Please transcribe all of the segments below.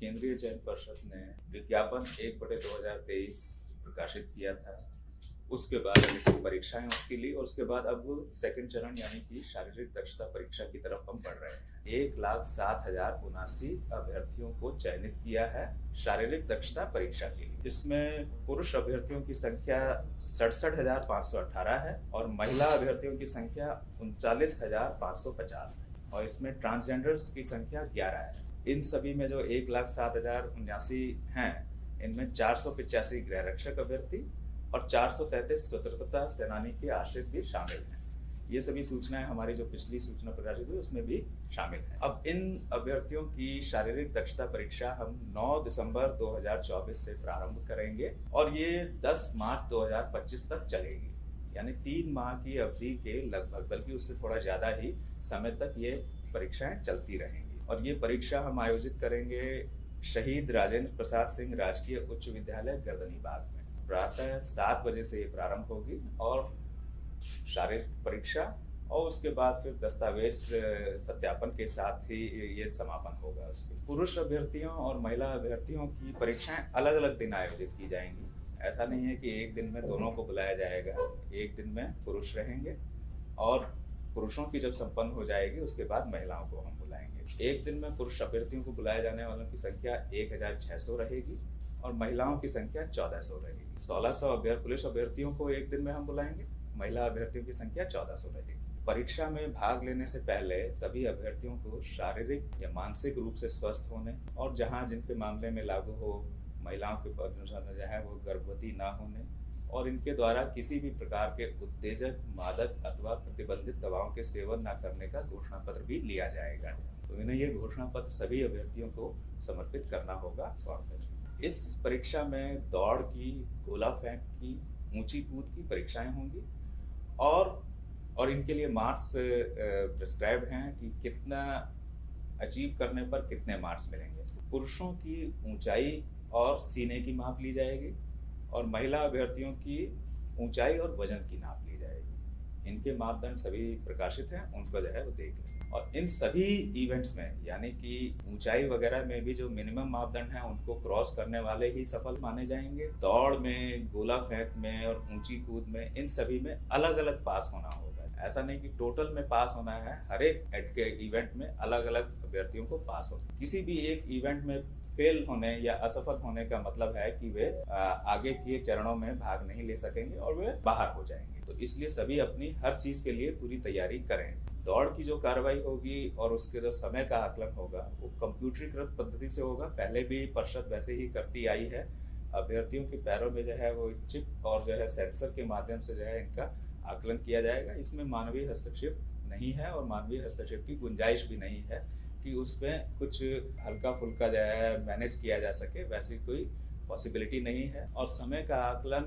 केंद्रीय चयन पर्षद ने विज्ञापन 1/2023 प्रकाशित किया था। उसके बाद लिखित परीक्षाएं उसके लिए और उसके बाद अब सेकंड चरण यानी कि शारीरिक दक्षता परीक्षा की तरफ हम बढ़ रहे हैं। 1,07,079 अभ्यर्थियों को चयनित किया है शारीरिक दक्षता परीक्षा के लिए। इसमें पुरुष अभ्यर्थियों की संख्या 67,518 है और महिला अभ्यर्थियों की संख्या 39,550 है और इसमें ट्रांसजेंडर्स की संख्या 11 है। इन सभी में जो 1,07,079 हैं, इनमें 485 गृह रक्षक अभ्यर्थी और 433 स्वतंत्रता सेनानी के आश्रित भी शामिल हैं। ये सभी सूचनाएं हमारी जो पिछली सूचना प्रकाशित हुई उसमें भी शामिल है। अब इन अभ्यर्थियों की शारीरिक दक्षता परीक्षा हम 9 दिसंबर 2024 से प्रारंभ करेंगे और ये 10 मार्च 2025 तक चलेगी, यानी 3 माह की अवधि के लगभग, बल्कि उससे थोड़ा ज्यादा ही समय तक ये परीक्षाएं चलती रहेंगी। और ये परीक्षा हम आयोजित करेंगे शहीद राजेंद्र प्रसाद सिंह राजकीय उच्च विद्यालय गर्दनीबाग में। प्रातः 7 बजे से ये प्रारंभ होगी और शारीरिक परीक्षा और उसके बाद फिर दस्तावेज सत्यापन के साथ ही ये समापन होगा। उसके पुरुष अभ्यर्थियों और महिला अभ्यर्थियों की परीक्षाएं अलग अलग दिन आयोजित की जाएंगी। ऐसा नहीं है कि एक दिन में दोनों को बुलाया जाएगा। एक दिन में पुरुष रहेंगे और पुरुषों की जब संपन्न हो जाएगी उसके बाद महिलाओं को हम बुलाएंगे। एक दिन में पुरुष अभ्यर्थियों को बुलाए जाने वालों की संख्या 1,600 रहेगी और महिलाओं की संख्या 1,400 रहेगी। 1,600 पुरुष अभ्यर्थियों को एक दिन में हम बुलाएंगे, महिला अभ्यर्थियों की संख्या 1,400 रहेगी। परीक्षा में भाग लेने से पहले सभी अभ्यर्थियों को शारीरिक या मानसिक रूप से स्वस्थ होने और जहां जिनके मामले में लागू हो महिलाओं के जो है वो गर्भवती ना होने और इनके द्वारा किसी भी प्रकार के उत्तेजक, मादक अथवा प्रतिबंधित दवाओं के सेवन न करने का घोषणा पत्र भी लिया जाएगा। तो इन्हें ये घोषणा पत्र सभी अभ्यर्थियों को समर्पित करना होगा। इस परीक्षा में दौड़ की, गोला फेंक की, ऊंची कूद की परीक्षाएं होंगी और इनके लिए मार्क्स प्रिस्क्राइब हैं कि कितना अचीव करने पर कितने मार्क्स मिलेंगे। पुरुषों की ऊंचाई और सीने की माप ली जाएगी और महिला अभ्यर्थियों की ऊंचाई और वजन की नाप ली जाएगी। इनके मापदंड सभी प्रकाशित हैं, उनको जो है वो देख लें। और इन सभी इवेंट्स में यानी कि ऊंचाई वगैरह में भी जो मिनिमम मापदंड हैं उनको क्रॉस करने वाले ही सफल माने जाएंगे। दौड़ में, गोला फेंक में और ऊंची कूद में, इन सभी में अलग अलग पास होना होगा। ऐसा नहीं कि टोटल में पास होना है, हर एक इवेंट में अलग अलग अभ्यर्थियों को पास हो। किसी भी एक इवेंट में फेल होने या असफल होने का मतलब है कि वे आगे के चरणों में भाग नहीं ले सकेंगे और वे बाहर हो जाएंगे। तो इसलिए सभी अपनी हर चीज के लिए पूरी तैयारी करें। दौड़ की जो कार्रवाई होगी और उसके जो समय का आकलन होगा वो कंप्यूटरीकृत पद्धति से होगा। पहले भी परिषद वैसे ही करती आई है। अभ्यर्थियों के पैरों में जो है वो चिप और जो है सेंसर के माध्यम से जो है इनका आकलन किया जाएगा। इसमें मानवीय हस्तक्षेप नहीं है और मानवीय हस्तक्षेप की गुंजाइश भी नहीं है कि उसमें कुछ हल्का फुल्का जो है मैनेज किया जा सके, वैसी कोई पॉसिबिलिटी नहीं है। और समय का आकलन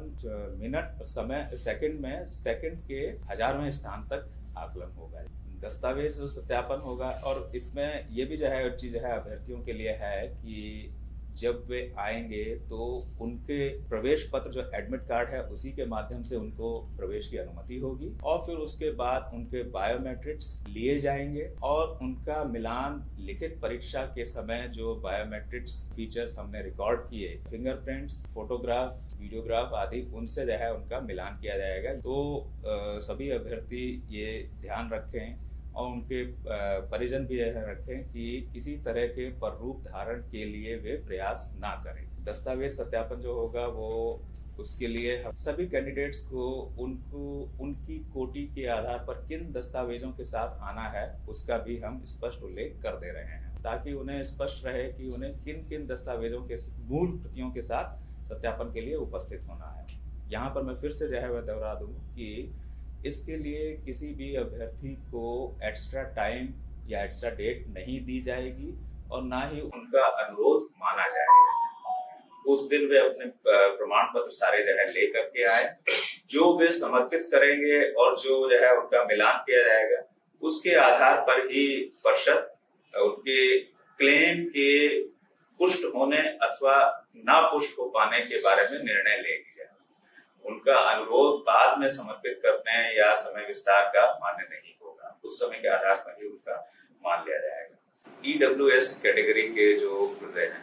मिनट, समय, सेकंड में, सेकंड के 1000वें स्थान तक आकलन होगा। दस्तावेज सत्यापन होगा और इसमें ये भी जो है चीज है अभ्यर्थियों के लिए है कि जब वे आएंगे तो उनके प्रवेश पत्र जो एडमिट कार्ड है उसी के माध्यम से उनको प्रवेश की अनुमति होगी और फिर उसके बाद उनके बायोमेट्रिक्स लिए जाएंगे और उनका मिलान लिखित परीक्षा के समय जो बायोमेट्रिक्स फीचर्स हमने रिकॉर्ड किए, फिंगरप्रिंट्स, फोटोग्राफ, वीडियोग्राफ आदि, उनसे जो है उनका मिलान किया जाएगा। तो सभी अभ्यर्थी ये ध्यान रखें और उनके परिजन भी यह रखें कि किसी तरह के प्ररूप धारण के लिए वे प्रयास ना करें। दस्तावेज सत्यापन जो होगा वो उसके लिए हम सभी कैंडिडेट्स को उनकी कोटि के आधार पर किन दस्तावेजों के साथ आना है उसका भी हम स्पष्ट उल्लेख कर दे रहे हैं ताकि उन्हें स्पष्ट रहे कि उन्हें किन किन दस्तावेजों के मूल प्रतियों के साथ सत्यापन के लिए उपस्थित होना है। यहाँ पर मैं फिर से जो है वह दोहरा दूं कि इसके लिए किसी भी अभ्यर्थी को एक्स्ट्रा टाइम या एक्स्ट्रा डेट नहीं दी जाएगी और ना ही उनका अनुरोध माना जाएगा। उस दिन वे अपने प्रमाण पत्र सारे जो है लेकर के आए, जो वे समर्पित करेंगे और जो जो है उनका मिलान किया जाएगा उसके आधार पर ही परिषद उनके क्लेम के पुष्ट होने अथवा ना पुष्ट हो पाने के बारे में निर्णय लेगी। उनका अनुरोध बाद में समर्पित करने या समय विस्तार का मान्य नहीं होगा, उस समय के आधार पर ही उनका मान लिया जाएगा। EWS कैटेगरी के जो हृदय हैं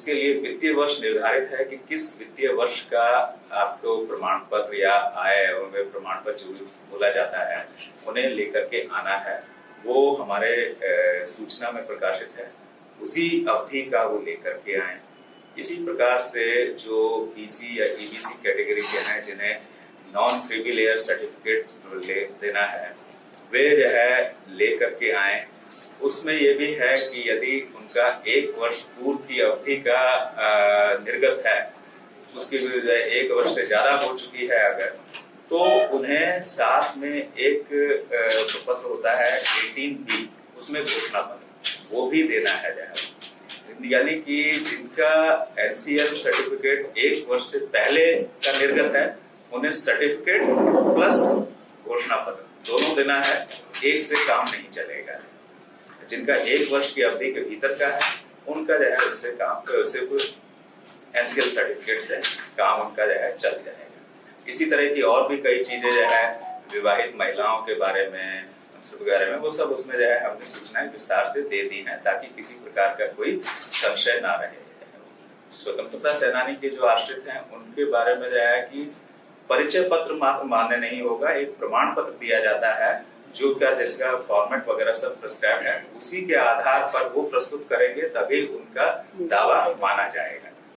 उसके लिए वित्तीय वर्ष निर्धारित है कि किस वित्तीय वर्ष का आपको प्रमाण पत्र या आय एवं व्यय प्रमाण पत्र जो बोला जाता है उन्हें लेकर के आना है। वो हमारे सूचना में प्रकाशित है, उसी अवधि का वो लेकर के आए। इसी प्रकार से जो बीसी या ईबीसी कैटेगरी के हैं जिन्हें नॉन क्रीमी लेयर सर्टिफिकेट देना है वे जो है लेकर के आए। उसमें ये भी है कि यदि उनका 1 वर्ष पूर्व की अवधि का निर्गत है, उसकी भी 1 वर्ष से ज्यादा हो चुकी है अगर, तो उन्हें साथ में एक पत्र होता है 18B, उसमें घोषणा पत्र वो भी देना है। यानी कि जिनका एनसीएल सर्टिफिकेट 1 वर्ष से पहले का निर्गत है उन्हें सर्टिफिकेट प्लस घोषणा पत्र दोनों देना है, एक से काम नहीं चलेगा। जिनका 1 वर्ष की अवधि के भीतर का है उनका जो है उससे काम सिर्फ एनसीएल सर्टिफिकेट से काम उनका जो है चल जाएगा। इसी तरह की और भी कई चीजें जो है विवाहित महिलाओं के बारे में वगैरह में वो सब उसमें जो है हमने सूचनाएं विस्तार से दे दी हैं ताकि किसी प्रकार का कोई संशय ना रहे। स्वतंत्रता सेनानी के जो आश्रित हैं उनके बारे में जो है कि परिचय पत्र मात्र मान्य नहीं होगा, एक प्रमाण पत्र दिया जाता है जो क्या जिसका फॉर्मेट वगैरह सब प्रिस्क्राइब है, उसी के आधार पर वो प्रस्तुत करेंगे तभी उनका दावा माना जाएगा।